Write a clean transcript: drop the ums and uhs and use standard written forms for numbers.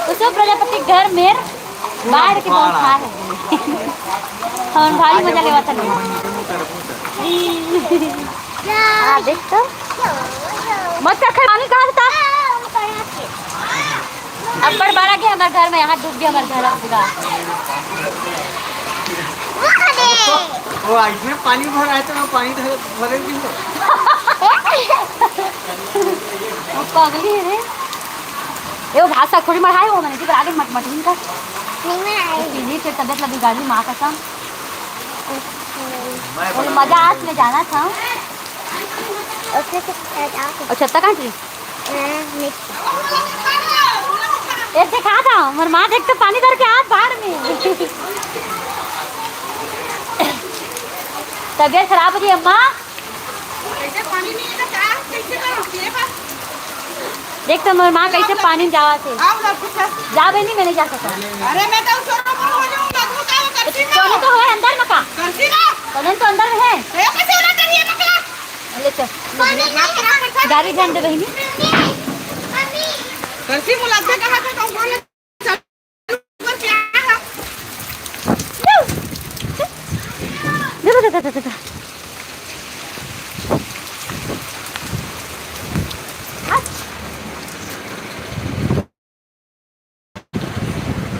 उसको प्रजापति घर में बाढ़ के बहुत खा है हम भारी मजा लेवा था हां देख तो मत कर पानी कहां था अब्बर बारा के हमारे घर में यहाँ डूब गया हमारे घर पूरा वो इसमें पानी भर आया तो पानी भरेगी वो पागली है रे ये वो भाषा थोड़ी मढ़ाई हो मैंने जी आगे मत मत इनका नहीं मैं आई फिर तबीयत लगी गाड़ी माँ कसम और मजा आज में जाना था और छत्ता कहाँ थी ऐसे कहा था मेरी माँ देख तो पानी भर के हाथ बाहर में तबीयत खराब हो गई अम्मा देख तो मेरी माँ कैसे पानी जावा थे जा बे नहीं मैंने जा सका अरे मैं तो सोने तो है अंदर मका सोने तो अंदर में है ले चल गाड़ी ध्यान दे बहनी करसी मुलाकात कहाँ